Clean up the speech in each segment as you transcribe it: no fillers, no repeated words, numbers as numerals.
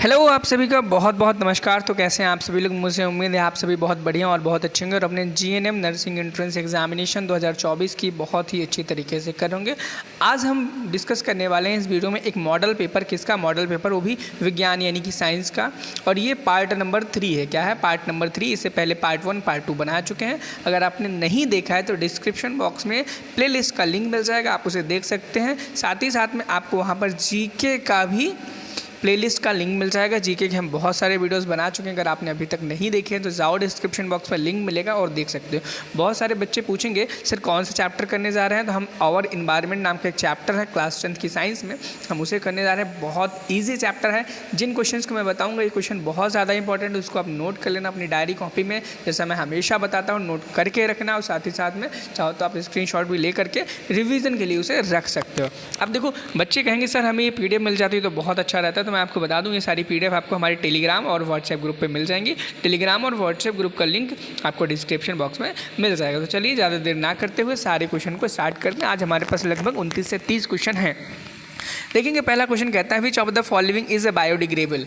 Hello आप सभी का बहुत बहुत नमस्कार। तो कैसे हैं आप सभी लोग? मुझे उम्मीद है आप सभी बहुत बढ़िया और बहुत अच्छे होंगे और अपने जीएनएम नर्सिंग एंट्रेंस एग्जामिनेशन 2024 की बहुत ही अच्छी तरीके से करेंगे। आज हम डिस्कस करने वाले हैं इस वीडियो में एक मॉडल पेपर। किसका मॉडल पेपर? वो भी विज्ञान यानी कि साइंस का। और ये पार्ट नंबर 3 है। क्या है? Part number 3। इससे पहले पार्ट 1 पार्ट 2 बना चुके हैं। अगर आपने नहीं देखा है तो डिस्क्रिप्शन बॉक्स में प्लेलिस्ट का लिंक मिल जाएगा, आप उसे देख सकते हैं। साथ ही साथ में आपको वहाँ पर जीके का भी प्लेलिस्ट का लिंक मिल जाएगा। जीके के हम बहुत सारे वीडियोस बना चुके हैं। अगर आपने अभी तक नहीं देखे हैं तो जाओ, डिस्क्रिप्शन बॉक्स पर लिंक मिलेगा और देख सकते हो। बहुत सारे बच्चे पूछेंगे सर कौन सा चैप्टर करने जा रहे हैं, तो हम आवर इन्वायरमेंट नाम का एक चैप्टर है क्लास 10 की साइंस में, हम उसे करने जा रहे हैं। बहुत ईजी चैप्टर है। जिन क्वेश्चन को मैं बताऊँगा ये क्वेश्चन बहुत ज़्यादा इंपॉर्टेंट है, उसको आप नोट कर लेना अपनी डायरी कॉपी में, जैसा मैं हमेशा बताता हूँ नोट करके रखना। और साथ ही साथ में चाहो तो आप स्क्रीनशॉट भी ले करके रिवीजन के लिए उसे रख सकते हो। अब देखो, बच्चे कहेंगे सर हमें ये पीडीएफ मिल जाती है तो बहुत अच्छा रहता है। तो मैं आपको बता दूं, ये सारी पीडीएफ आपको हमारे टेलीग्राम और व्हाट्सएप ग्रुप पे मिल जाएंगी। टेलीग्राम और व्हाट्सएप ग्रुप का लिंक आपको डिस्क्रिप्शन बॉक्स में मिल जाएगा। तो चलिए ज़्यादा देर ना करते हुए सारे क्वेश्चन को स्टार्ट करते हैं। आज हमारे पास लगभग 29 से 30 क्वेश्चन हैं। देखेंगे पहला क्वेश्चन कहता है which of the following is a biodegradable.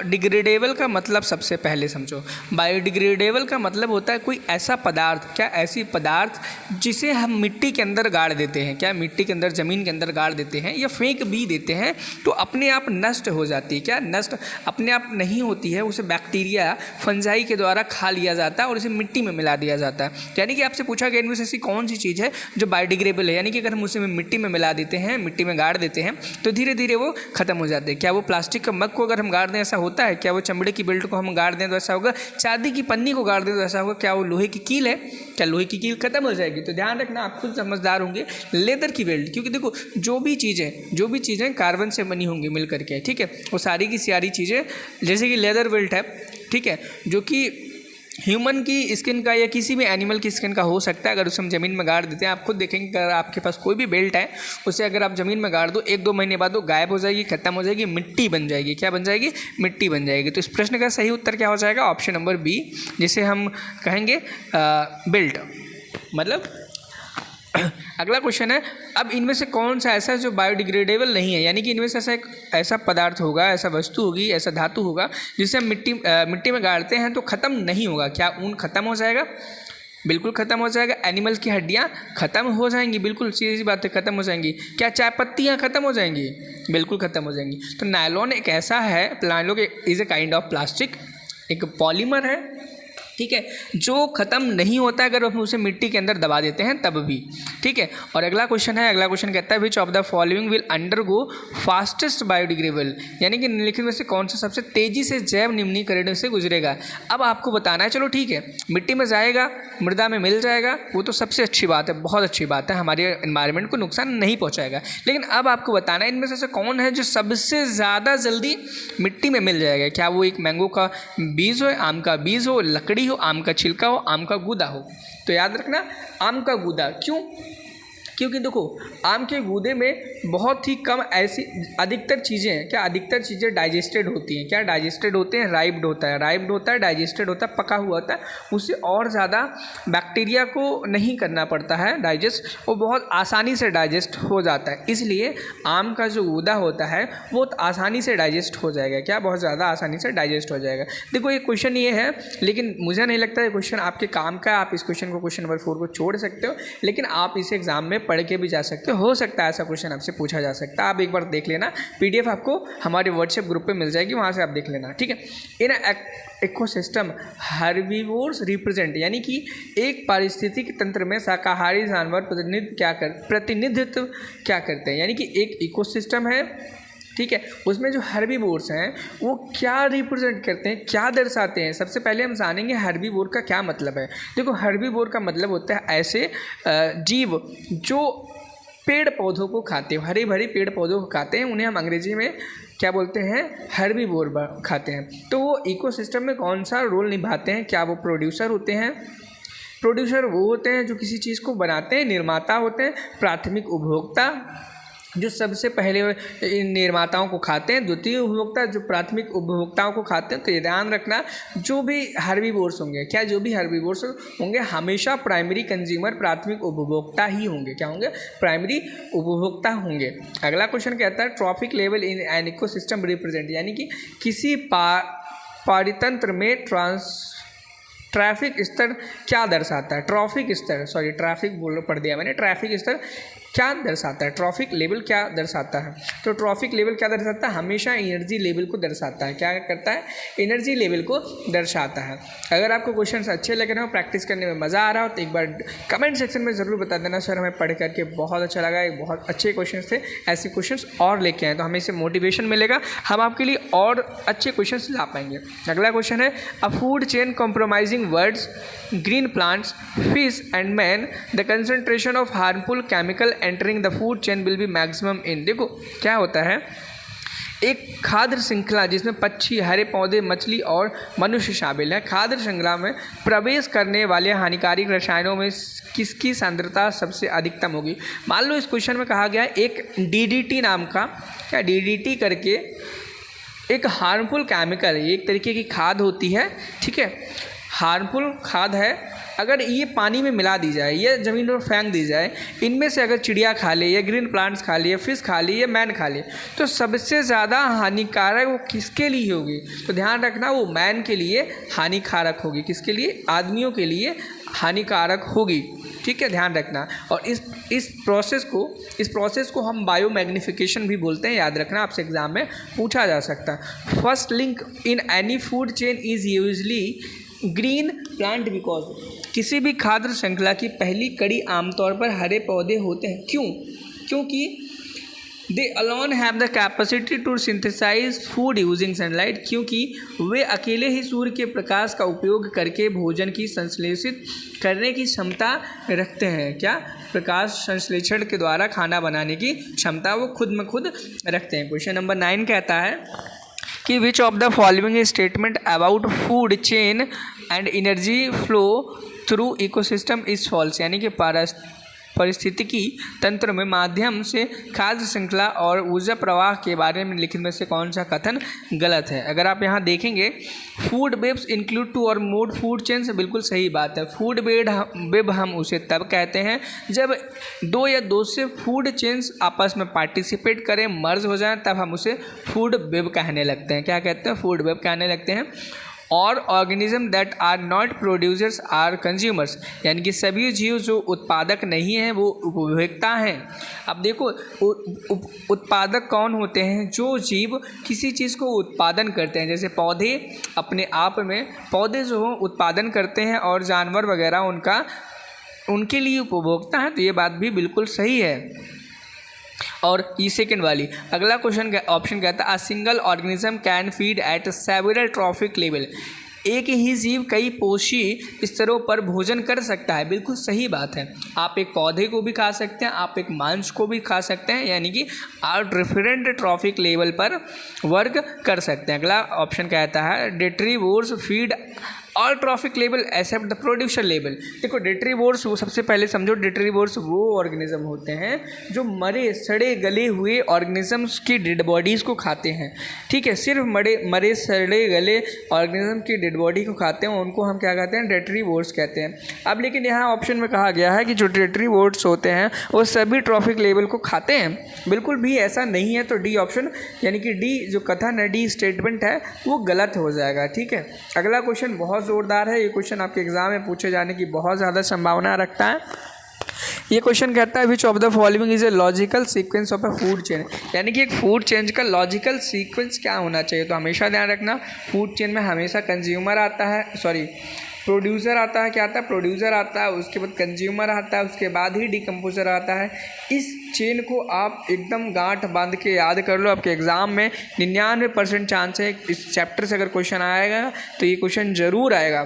Degradable का मतलब सबसे पहले समझो। बायोडिग्रेडेबल का मतलब होता है कोई ऐसा पदार्थ, क्या ऐसी पदार्थ जिसे हम मिट्टी के अंदर गाड़ देते हैं, क्या मिट्टी के अंदर ज़मीन के अंदर गाड़ देते हैं या फेंक भी देते हैं तो अपने आप नष्ट हो जाती है। क्या नष्ट अपने आप नहीं होती है, उसे बैक्टीरिया फंजाई के द्वारा खा लिया जाता है और उसे मिट्टी में मिला दिया जाता है। यानी कि आपसे पूछा गया इनमें से ऐसी कौन सी चीज़ है जो बायोडिग्रेडेबल है, यानी कि अगर हम उसे मिट्टी में मिला देते हैं, मिट्टी में गाड़ देते हैं तो धीरे धीरे वो खत्म हो जाते हैं। क्या वो प्लास्टिक का मग को अगर हम गाड़ दें ऐसा होता है? क्या वो चमड़े की बेल्ट को हम गाड़ दें तो ऐसा होगा? चांदी की पन्नी को गाड़ दें तो ऐसा होगा? क्या वो लोहे की कील है? क्या लोहे की कील खत्म हो जाएगी? तो ध्यान रखना, आप खुद समझदार होंगे। लेदर की बेल्ट, क्योंकि देखो जो भी चीज़ें कार्बन से बनी होंगी मिल करके, ठीक है, वो सारी की सारी चीज़ें, जैसे कि लेदर बेल्ट है, ठीक है, जो कि ह्यूमन की स्किन का या किसी भी एनिमल की स्किन का हो सकता है। अगर उसे हम ज़मीन में गाड़ देते हैं, आप खुद देखेंगे अगर आपके पास कोई भी बेल्ट है, उसे अगर आप ज़मीन में गाड़ दो 1-2 महीने बाद वो गायब हो जाएगी, खत्म हो जाएगी, मिट्टी बन जाएगी। क्या बन जाएगी? मिट्टी बन जाएगी। तो इस प्रश्न का सही उत्तर क्या हो जाएगा? ऑप्शन नंबर बी, जिसे हम कहेंगे बेल्ट। मतलब अगला क्वेश्चन है, अब इनमें से कौन सा ऐसा जो बायोडिग्रेडेबल नहीं है, यानी कि इनमें से ऐसा पदार्थ होगा, ऐसा वस्तु होगी, ऐसा धातु होगा जिसे हम मिट्टी में गाड़ते हैं तो ख़त्म नहीं होगा। क्या ऊन खत्म हो जाएगा? बिल्कुल ख़त्म हो जाएगा। एनिमल की हड्डियाँ ख़त्म हो जाएंगी, बिल्कुल सीधी सी बात है, ख़त्म हो जाएंगी। क्या चाय पत्तियाँ ख़त्म हो जाएंगी? बिल्कुल ख़त्म हो जाएंगी। तो नायलॉन एक ऐसा है, nylon is a kind of plastic, एक पॉलीमर है, ठीक है, जो ख़त्म नहीं होता अगर हम उसे मिट्टी के अंदर दबा देते हैं तब भी, ठीक है। और अगला क्वेश्चन कहता है which of the following will undergo fastest biodegradable, यानी कि निम्नलिखित में से कौन सा सबसे तेज़ी से जैव निम्नीकरण से गुजरेगा। अब आपको बताना है, चलो ठीक है, मिट्टी में जाएगा, मृदा में मिल जाएगा, वो तो सबसे अच्छी बात है, बहुत अच्छी बात है, हमारे एनवायरनमेंट को नुकसान नहीं पहुँचाएगा। लेकिन अब आपको बताना है इनमें से ऐसा कौन है जो सबसे ज़्यादा जल्दी मिट्टी में मिल जाएगा। क्या वो एक मैंगो का बीज हो, आम का बीज हो, लकड़ी हो, आम का छिलका हो, आम का गूदा हो? तो याद रखना आम का गूदा। क्यों? क्योंकि देखो आम के गूदे में बहुत ही कम ऐसी अधिकतर चीज़ें डाइजेस्टेड होती हैं। क्या डाइजेस्टेड होते हैं? राइप्ड होता है, डाइजेस्टेड होता है, पका हुआ होता है, उससे और ज़्यादा बैक्टीरिया को नहीं करना पड़ता है डाइजेस्ट, वो बहुत आसानी से डाइजेस्ट हो जाता है। इसलिए आम का जो गूदा होता है वो आसानी से डाइजेस्ट हो जाएगा। क्या? बहुत ज़्यादा आसानी से डाइजेस्ट हो जाएगा। देखो ये क्वेश्चन ये है, लेकिन मुझे नहीं लगता ये क्वेश्चन आपके काम का है। आप इस क्वेश्चन को, क्वेश्चन नंबर 4 को छोड़ सकते हो, लेकिन आप इसे एग्जाम में पढ़ के भी जा सकते हो सकता है ऐसा क्वेश्चन आपसे पूछा जा सकता है। आप एक बार देख लेना, पीडीएफ आपको हमारे व्हाट्सएप ग्रुप पे मिल जाएगी, वहाँ से आप देख लेना, ठीक है। इन इकोसिस्टम हर्बीवोर्स रिप्रेजेंट, यानी कि एक पारिस्थितिक तंत्र में शाकाहारी जानवर प्रतिनिधित्व क्या करते हैं, यानी कि एक इकोसिस्टम है, ठीक है, उसमें जो हर्बीवोर्स हैं वो क्या रिप्रेजेंट करते हैं, क्या दर्शाते हैं। सबसे पहले हम जानेंगे हर्बीवोर का क्या मतलब है। देखो हर्बीवोर का मतलब होता है ऐसे जीव जो पेड़ पौधों को खाते हैं, हरे भरे पेड़ पौधों को खाते हैं, उन्हें हम अंग्रेजी में क्या बोलते हैं? हर्बीवोर खाते हैं। तो वो इकोसिस्टम में कौन सा रोल निभाते हैं? क्या वो प्रोड्यूसर होते हैं? प्रोड्यूसर वो होते हैं जो किसी चीज़ को बनाते हैं, निर्माता होते हैं, प्राथमिक उपभोक्ता जो सबसे पहले इन निर्माताओं को खाते हैं, द्वितीय उपभोक्ता जो प्राथमिक उपभोक्ताओं को खाते हैं। तो ये ध्यान रखना, जो भी हर्बीवोर्स होंगे, क्या जो भी हर्बीवोर्स होंगे हमेशा प्राइमरी कंज्यूमर, प्राथमिक उपभोक्ता ही होंगे। क्या होंगे? प्राइमरी उपभोक्ता होंगे। अगला क्वेश्चन कहता है trophic level in an ecosystem represent, यानी कि किसी पारितंत्र में ट्रैफिक स्तर क्या दर्शाता है? ट्रैफिक पढ़ दिया मैंने। ट्रैफिक स्तर क्या दर्शाता है? ट्रॉफिक लेवल क्या दर्शाता है? तो ट्रॉफिक लेवल क्या दर्शाता है? हमेशा एनर्जी लेवल को दर्शाता है। क्या करता है? एनर्जी लेवल को दर्शाता है। अगर आपको क्वेश्चंस अच्छे लग रहे हो, प्रैक्टिस करने में मज़ा आ रहा हो, तो एक बार कमेंट सेक्शन में ज़रूर बता देना सर हमें पढ़ करके बहुत अच्छा लगा, एक बहुत अच्छे क्वेश्चन थे। ऐसे क्वेश्चन और लेके आए तो हमें इससे मोटिवेशन मिलेगा, हम आपके लिए और अच्छे क्वेश्चन ला पाएंगे। अगला क्वेश्चन है अ food chain compromising words, green plants, fish and man, the concentration of harmful chemical entering the food chain will be maximum in. देखो क्या होता है, एक खाद्य श्रृंखला जिसमें पक्षी, हरे पौधे, मछली और मनुष्य शामिल है। खाद्य श्रृंखला में प्रवेश करने वाले हानिकारक रसायनों में किसकी सांद्रता सबसे अधिकतम होगी? मान लो इस क्वेश्चन में कहा गया है एक DDT नाम का, क्या DDT करके एक हार्मफुल केमिकल, एक तरीके की खाद होती है, ठीक है, हार्मफुल खाद है। अगर ये पानी में मिला दी जाए या ज़मीन पर फेंक दी जाए, इनमें से अगर चिड़िया खा ले या ग्रीन प्लांट्स खा ले या फिश खा ले या मैन खा ले, तो सबसे ज़्यादा हानिकारक वो किसके लिए होगी? तो ध्यान रखना, वो मैन के लिए हानिकारक होगी। किसके लिए? आदमियों के लिए हानिकारक होगी। ठीक है, ध्यान रखना। और इस प्रोसेस को हम बायोमैग्निफिकेशन भी बोलते हैं, याद रखना, आपसे एग्जाम में पूछा जा सकता है। First link in any food chain is usually green plant because, किसी भी खाद्य श्रृंखला की पहली कड़ी आमतौर पर हरे पौधे होते हैं। क्यों? क्योंकि they alone have the capacity to synthesise food using sunlight, क्योंकि वे अकेले ही सूर्य के प्रकाश का उपयोग करके भोजन की संश्लेषित करने की क्षमता रखते हैं। क्या? प्रकाश संश्लेषण के द्वारा खाना बनाने की क्षमता वो खुद में खुद रखते हैं। क्वेश्चन नंबर 9 कहता है कि which of the following statement about food chain and energy flow through ecosystem is false, यानी कि पारिस्थितिकी तंत्र में माध्यम से खाद्य श्रृंखला और ऊर्जा प्रवाह के बारे में लिखित में से कौन सा कथन गलत है? अगर आप यहाँ देखेंगे, फूड वेब्स इंक्लूड टू और मोड फूड चेन्स, बिल्कुल सही बात है। फूड वेब हम उसे तब कहते हैं जब दो या दो से फूड चेन्स आपस में पार्टिसिपेट करें, मर्ज हो जाएं, तब हम उसे फूड वेब कहने लगते हैं। क्या कहते हैं? फूड वेब कहने लगते हैं। और organism that are not producers are consumers, यानी कि सभी जीव जो उत्पादक नहीं हैं वो उपभोक्ता हैं। अब देखो, उत्पादक कौन होते हैं? जो जीव किसी चीज़ को उत्पादन करते हैं, जैसे पौधे अपने आप में, पौधे जो हो उत्पादन करते हैं और जानवर वगैरह उनके लिए उपभोक्ता हैं। तो ये बात भी बिल्कुल सही है। और ये सेकंड वाली, अगला क्वेश्चन का ऑप्शन कहता है a single organism can feed eight several trophic level, एक ही जीव कई पोषी स्तरों पर भोजन कर सकता है। बिल्कुल सही बात है। आप एक पौधे को भी खा सकते हैं, आप एक मांस को भी खा सकते हैं, यानी कि आप डिफरेंट ट्रॉफिक लेवल पर वर्क कर सकते हैं। अगला ऑप्शन कहता है detritivores feed all trophic level except the producer level. देखो, डेट्रीवोर्स, वो सबसे पहले समझो, डेट्रीवोर्स वो ऑर्गेनिज्म होते हैं जो मरे सड़े गले हुए ऑर्गेनिजम्स की डेड बॉडीज़ को खाते हैं। ठीक है, सिर्फ मरे सड़े गले ऑर्गेनिज्म की डेड बॉडी को खाते हैं, उनको हम क्या कहते हैं? डेट्रीवोर्स कहते हैं। अब लेकिन यहाँ ऑप्शन में कहा गया है कि जो डेट्रीवोर्स होते हैं वो सभी ट्रॉफिक लेवल को खाते हैं। बिल्कुल भी ऐसा नहीं है। तो डी ऑप्शन, यानी कि डी जो कथन है, डी स्टेटमेंट है, वो गलत हो जाएगा। ठीक है, अगला क्वेश्चन बहुत जोरदार है। ये क्वेश्चन आपके एग्जाम में पूछे जाने की बहुत ज़्यादा संभावना रखता है। ये क्वेश्चन कहता है which of the following is a logical sequence of a food chain, यानी कि एक फूड चेन का लॉजिकल सीक्वेंस क्या होना चाहिए? तो हमेशा ध्यान रखना, फूड चेन में हमेशा कंज्यूमर आता है, प्रोड्यूसर आता है। क्या आता है? प्रोड्यूसर आता है, उसके बाद कंज्यूमर आता है, उसके बाद ही डिकम्पोजर आता है। इस चेन को आप एकदम गांठ बांध के याद कर लो। आपके एग्ज़ाम में 99% चांस है इस चैप्टर से अगर क्वेश्चन आएगा तो ये क्वेश्चन ज़रूर आएगा।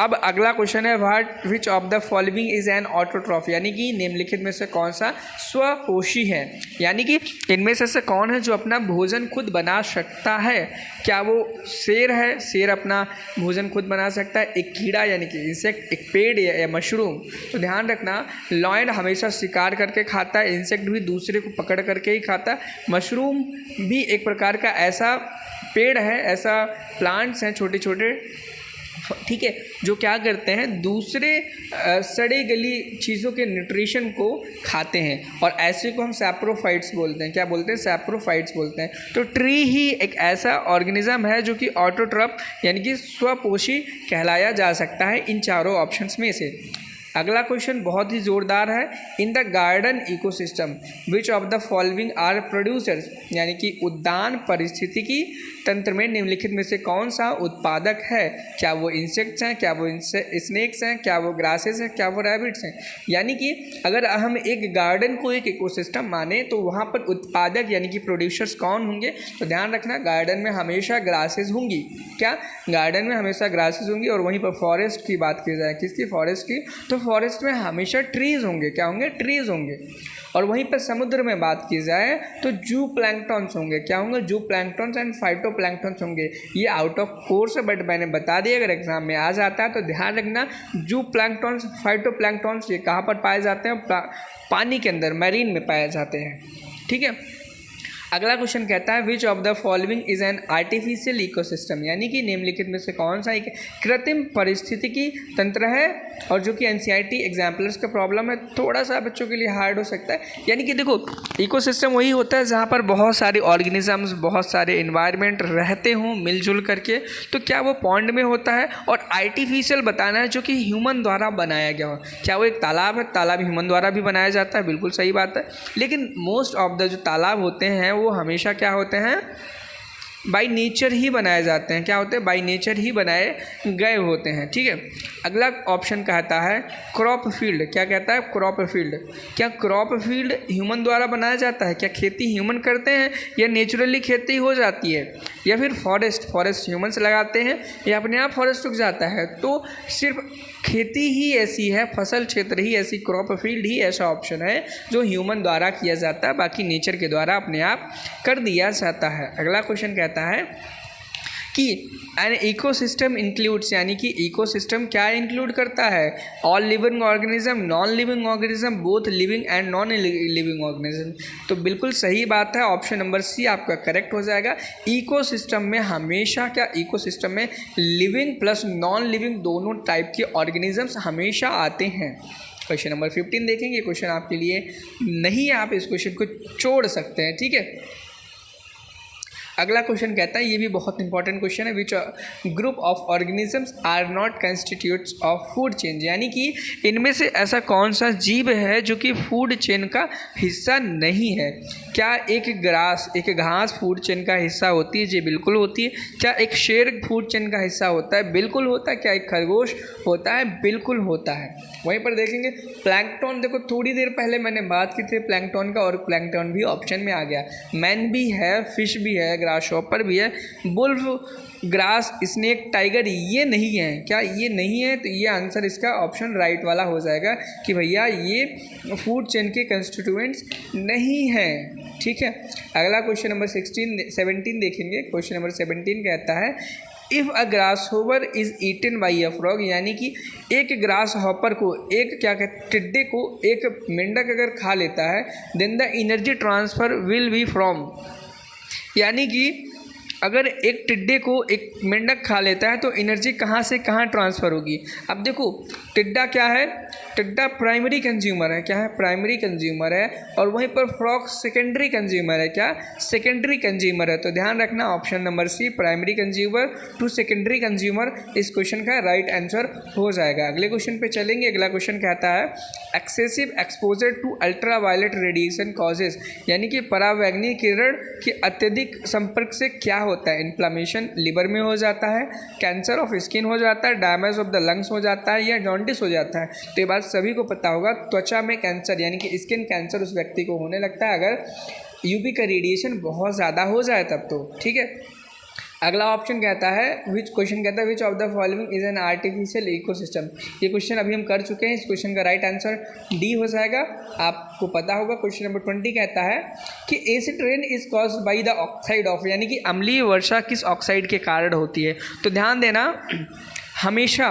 अब अगला क्वेश्चन है what which of the following is an autotroph, यानी कि निम्नलिखित में से कौन सा स्वपोषी है, यानी कि इनमें से कौन है जो अपना भोजन खुद बना सकता है। क्या वो शेर है, शेर अपना भोजन खुद बना सकता है। एक कीड़ा यानी कि इंसेक्ट, एक पेड़ या मशरूम। तो ध्यान रखना लॉयन हमेशा शिकार करके खाता है, इंसेक्ट भी दूसरे को पकड़ करके ही खाता है, मशरूम भी एक प्रकार का ऐसा पेड़ है, ऐसा प्लांट्स हैं छोटे छोटे, ठीक है, जो क्या करते हैं दूसरे सड़े गली चीज़ों के न्यूट्रिशन को खाते हैं, और ऐसे को हम सैप्रोफाइट्स बोलते हैं। क्या बोलते हैं? सैप्रोफाइट्स बोलते हैं। तो ट्री ही एक ऐसा ऑर्गेनिज्म है जो कि ऑटोट्रॉफ यानी कि स्वपोषी कहलाया जा सकता है इन चारों ऑप्शंस में से। अगला क्वेश्चन बहुत ही ज़ोरदार है। In the garden ecosystem which of the following are producers, यानी कि उद्यान पारिस्थितिकी तंत्र में निम्नलिखित में से कौन सा उत्पादक है। क्या वो इंसेक्ट्स हैं, क्या वो स्नेक्स हैं, क्या वो ग्रासेस हैं, क्या वो रैबिट्स हैं। यानी कि अगर हम एक गार्डन को एक इकोसिस्टम माने तो वहाँ पर उत्पादक यानी कि प्रोड्यूसर्स कौन होंगे। तो ध्यान रखना गार्डन में हमेशा ग्रासेस होंगी। क्या? गार्डन में हमेशा ग्रासेस होंगी। और वहीं पर फॉरेस्ट की बात की जाए, किसकी? फॉरेस्ट की। तो फॉरेस्ट में हमेशा ट्रीज़ होंगे। क्या होंगे? ट्रीज़ होंगे। और वहीं पर समुद्र में बात की जाए तो जू प्लैंक्टन्स होंगे। क्या होंगे? जू प्लैंक्टन्स एंड फाइटो प्लैंक्टन्स होंगे। ये आउट ऑफ कोर्स है बट मैंने बता दिया, अगर एग्जाम में आ जाता है तो ध्यान रखना। जू प्लैंक्टन्स, फाइटो प्लैंक्टन्स ये कहाँ पर पाए जाते हैं? पानी के अंदर, मैरीन में पाए जाते हैं। ठीक है। अगला क्वेश्चन कहता है which of the following is an artificial ecosystem, यानी कि निम्नलिखित में से कौन सा एक कृत्रिम पारिस्थितिकी तंत्र है। और जो कि एनसीईआरटी एग्जाम्पलर्स का प्रॉब्लम है, थोड़ा सा बच्चों के लिए हार्ड हो सकता है। यानी कि देखो इकोसिस्टम वही होता है जहाँ पर बहुत सारे ऑर्गेनिजम्स, बहुत सारे इन्वायरमेंट रहते हों मिलजुल करके। तो क्या वो पॉन्ड में होता है। और आर्टिफिशियल बताना है जो कि ह्यूमन द्वारा बनाया गया हो। क्या वो एक तालाब है? तालाब ह्यूमन द्वारा भी बनाया जाता है, बिल्कुल सही बात है। लेकिन मोस्ट ऑफ द जो तालाब होते हैं वो हमेशा क्या होते हैं? बाय नेचर ही बनाए जाते हैं। क्या होते हैं? बाय नेचर ही बनाए गए होते हैं। ठीक है। अगला ऑप्शन कहता है क्रॉप फील्ड। क्या कहता है? Crop field. क्या क्रॉप फील्ड ह्यूमन द्वारा बनाया जाता है? क्या खेती ह्यूमन करते हैं या नेचुरली खेती हो जाती है? या फिर फॉरेस्ट ह्यूमन्स लगाते हैं या अपने आप फॉरेस्ट उग जाता है? तो सिर्फ खेती ही ऐसी है, फसल क्षेत्र ही ऐसी, क्रॉप फील्ड ही ऐसा ऑप्शन है जो ह्यूमन द्वारा किया जाता है, बाकी नेचर के द्वारा अपने आप कर दिया जाता है। अगला क्वेश्चन कहता है कि एन इकोसिस्टम इंक्लूड्स, यानी कि इकोसिस्टम क्या इंक्लूड करता है? All living organism, non living organism, both living and non living organism. तो बिल्कुल सही बात है, ऑप्शन नंबर सी आपका करेक्ट हो जाएगा। इकोसिस्टम में हमेशा क्या? इकोसिस्टम में लिविंग प्लस नॉन लिविंग दोनों टाइप के ऑर्गेनिजम्स हमेशा आते हैं। क्वेश्चन नंबर 15 देखेंगे। क्वेश्चन आपके लिए नहीं है, आप इस क्वेश्चन को छोड़ सकते हैं। ठीक है। अगला क्वेश्चन कहता है, ये भी बहुत इंपॉर्टेंट क्वेश्चन है, which group of organisms are not constitutes of food chain, यानी कि इनमें से ऐसा कौन सा जीव है जो कि फूड चेन का हिस्सा नहीं है। क्या एक घास फूड चेन का हिस्सा होती है? जी बिल्कुल होती है। क्या एक शेर फूड चेन का हिस्सा होता है? बिल्कुल होता है। क्या एक खरगोश होता है? बिल्कुल होता है। वहीं पर देखेंगे प्लैंकटन, देखो थोड़ी देर पहले मैंने बात की थी प्लैंकटन का, और प्लैंकटन भी ऑप्शन में आ गया। मैन भी है, फिश भी है, ग्रासहॉपर भी है, वुल्फ, ग्रास, स्नेक, टाइगर ये नहीं है। क्या ये नहीं है? तो ये आंसर इसका ऑप्शन राइट वाला हो जाएगा कि भैया ये फूड चेन के कंस्टिट्यूएंट्स नहीं हैं। ठीक है। अगला क्वेश्चन नंबर 17 देखेंगे। क्वेश्चन नंबर 17 कहता है if a grasshopper is eaten by a frog, यानी कि एक ग्रास हॉपर को, एक क्या कहते टिड्डे को एक मेंढक अगर खा लेता है, then the energy transfer will be from, यानी कि अगर एक टिड्डे को एक मेंढक खा लेता है तो एनर्जी कहाँ से कहाँ ट्रांसफ़र होगी। अब देखो टिड्डा क्या है? टिड्डा प्राइमरी कंज्यूमर है। क्या है? प्राइमरी कंज्यूमर है। और वहीं पर फ्रॉग सेकेंडरी कंज्यूमर है। क्या? सेकेंडरी कंज्यूमर है। तो ध्यान रखना option number C, primary consumer to secondary consumer, इस क्वेश्चन का राइट आंसर हो जाएगा। अगले क्वेश्चन पे चलेंगे। अगला क्वेश्चन कहता है excessive exposure to ultraviolet radiation causes, यानी कि परावैंगनी किरण के अत्यधिक संपर्क से क्या होता है? इन्फ्लामेशन लिवर में हो जाता है, कैंसर ऑफ स्किन हो जाता है, डैमेज ऑफ द लंग्स हो जाता है, या जॉन्डिस हो जाता है। तो ये बात सभी को पता होगा, त्वचा में कैंसर यानी कि स्किन कैंसर उस व्यक्ति को होने लगता है अगर यूवी का रेडिएशन बहुत ज़्यादा हो जाए तब तो। ठीक है। अगला ऑप्शन कहता है विच क्वेश्चन कहता है which of the following is an artificial ecosystem. ये क्वेश्चन अभी हम कर चुके हैं, इस क्वेश्चन का राइट आंसर डी हो जाएगा, आपको पता होगा। क्वेश्चन नंबर 20 कहता है कि acid rain is caused by the oxide of, यानी कि अम्लीय वर्षा किस ऑक्साइड के कारण होती है। तो ध्यान देना, हमेशा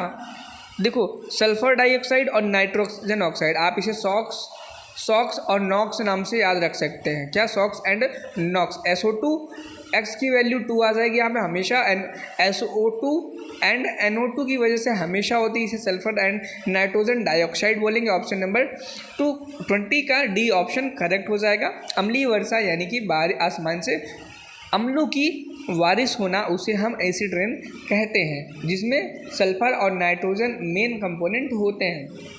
देखो सल्फर डाइऑक्साइड और नाइट्रोजन ऑक्साइड, आप इसे सॉक्स और नॉक्स नाम से याद रख सकते हैं। क्या? SOx and NOx. SO2 X की वैल्यू 2 आ जाएगी यहाँ पे हमेशा, SO2 एंड NO2 की वजह से हमेशा होती है, इसे सल्फर एंड नाइट्रोजन डाइऑक्साइड बोलेंगे। ऑप्शन नंबर 20 का डी ऑप्शन करेक्ट हो जाएगा। अम्लीय वर्षा यानी कि आसमान से अम्लों की बारिश होना, उसे हम एसिड रेन कहते हैं, जिसमें सल्फर और नाइट्रोजन मेन कंपोनेंट होते हैं।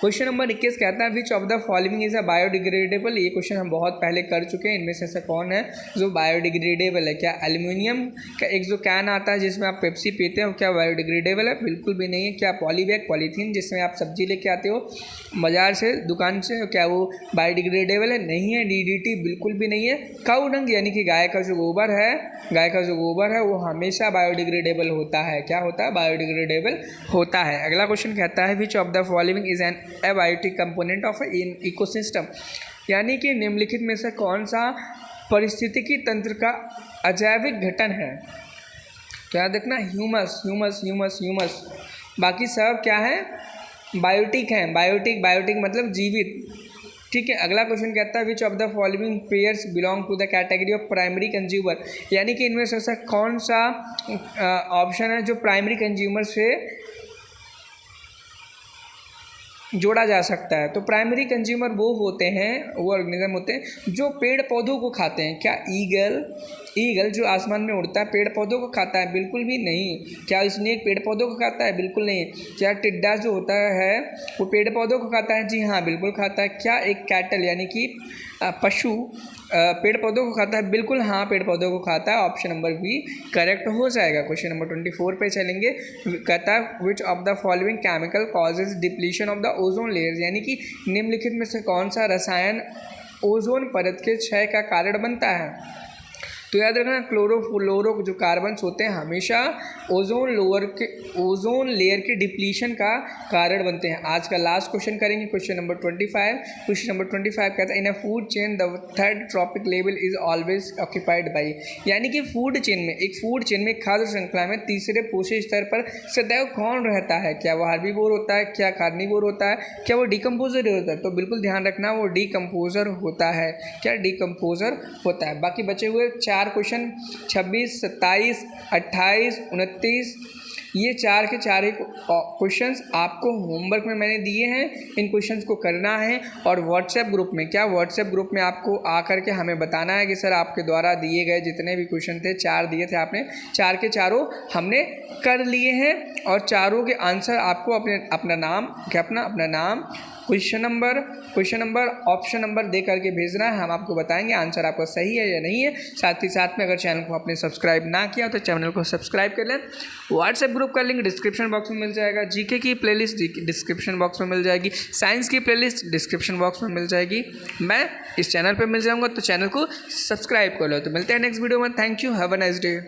क्वेश्चन नंबर 21 कहता है which of the following is a biodegradable. ये क्वेश्चन हम बहुत पहले कर चुके हैं, इनमें से ऐसा कौन है जो बायोडिग्रेडेबल है? क्या एल्यूमिनियम का एक जो कैन आता है जिसमें आप पेप्सी पीते हो, क्या बायोडिग्रेडेबल है? बिल्कुल भी नहीं है। क्या पॉलीबैग पॉलीथीन जिसमें आप सब्जी लेके आते हो बाजार से, दुकान से, क्या वो बायोडिग्रेडेबल है? नहीं है। DDT बिल्कुल भी नहीं है। काऊ डंग यानी कि गाय का जो गोबर है वो हमेशा बायोडिग्रेडेबल होता है। क्या होता है? बायोडिग्रेडेबल होता है। अगला क्वेश्चन कहता है which of the following is an abiotic component of in ecosystem, यानी कि निम्नलिखित में से कौन सा पारिस्थितिकी तंत्र का अजैविक घटन है? क्या देखना? ह्यूमस। बाकी सब क्या है? बायोटिक है। बायोटिक मतलब जीवित। ठीक है। अगला क्वेश्चन कहता है which of the following pairs belong to the category of primary consumer, यानी कि इनमें से ऐसा कौन सा ऑप्शन है जो प्राइमरी कंज्यूमर से जोड़ा जा सकता है? तो प्राइमरी कंज्यूमर वो होते हैं, वो ऑर्गेनिज्म होते हैं जो पेड़ पौधों को खाते हैं। क्या ईगल जो आसमान में उड़ता है पेड़ पौधों को खाता है? बिल्कुल भी नहीं। क्या स्नेक पेड़ पौधों को खाता है? बिल्कुल नहीं। क्या टिड्डा जो होता है वो पेड़ पौधों को खाता है? जी हाँ, बिल्कुल खाता है। क्या एक कैटल यानी कि पशु पेड़ पौधों को खाता है? बिल्कुल हाँ, पेड़ पौधों को खाता है। ऑप्शन नंबर बी करेक्ट हो जाएगा। क्वेश्चन नंबर 24 पे चलेंगे। कहता है which of the following chemical causes depletion of the ozone layers, यानी कि निम्नलिखित में से कौन सा रसायन ओजोन परत के क्षय का कारण बनता है? तो याद रखना, क्लोरोफ्लोरो जो कार्बन्स होते हैं हमेशा ओजोन लेयर के डिप्लीशन का कारण बनते हैं। आज का लास्ट क्वेश्चन करेंगे, क्वेश्चन नंबर 25। क्वेश्चन नंबर 25 कहता है in a food chain the third trophic level is always occupied by, यानी कि फूड चेन में खाद्य श्रृंखला में तीसरे पोषक स्तर पर सदैव कौन रहता है? क्या वो हार्बीवोर होता है? क्या कार्निवोर होता है? क्या वो डिकम्पोजर होता है? तो बिल्कुल ध्यान रखना, वो डिकम्पोजर होता है। क्या? डिकम्पोजर होता है। बाकी बचे हुए 4 क्वेश्चन 26, 27, 28, 29, ये 4 के 4 ही क्वेश्चंस आपको होमवर्क में मैंने दिए हैं। इन क्वेश्चंस को करना है और व्हाट्सएप ग्रुप में आपको आकर के हमें बताना है कि सर आपके द्वारा दिए गए जितने भी क्वेश्चन थे, 4 दिए थे आपने, 4 के चारों हमने कर लिए हैं और चारों के आंसर आपको अपना नाम क्वेश्चन नंबर ऑप्शन नंबर दे करके भेजना है। हम आपको बताएंगे आंसर आपका सही है या नहीं है। साथ ही साथ में अगर चैनल को आपने सब्सक्राइब ना किया तो चैनल को सब्सक्राइब कर लें। व्हाट्सएप ग्रुप का लिंक डिस्क्रिप्शन बॉक्स में मिल जाएगा। जीके की प्लेलिस्ट डिस्क्रिप्शन बॉक्स में मिल जाएगी। साइंस की प्लेलिस्ट डिस्क्रिप्शन बॉक्स में मिल जाएगी। मैं इस चैनल पर मिल जाऊँगा, तो चैनल को सब्सक्राइब कर लो। तो मिलते हैं नेक्स्ट वीडियो में। Thank you, have a nice day.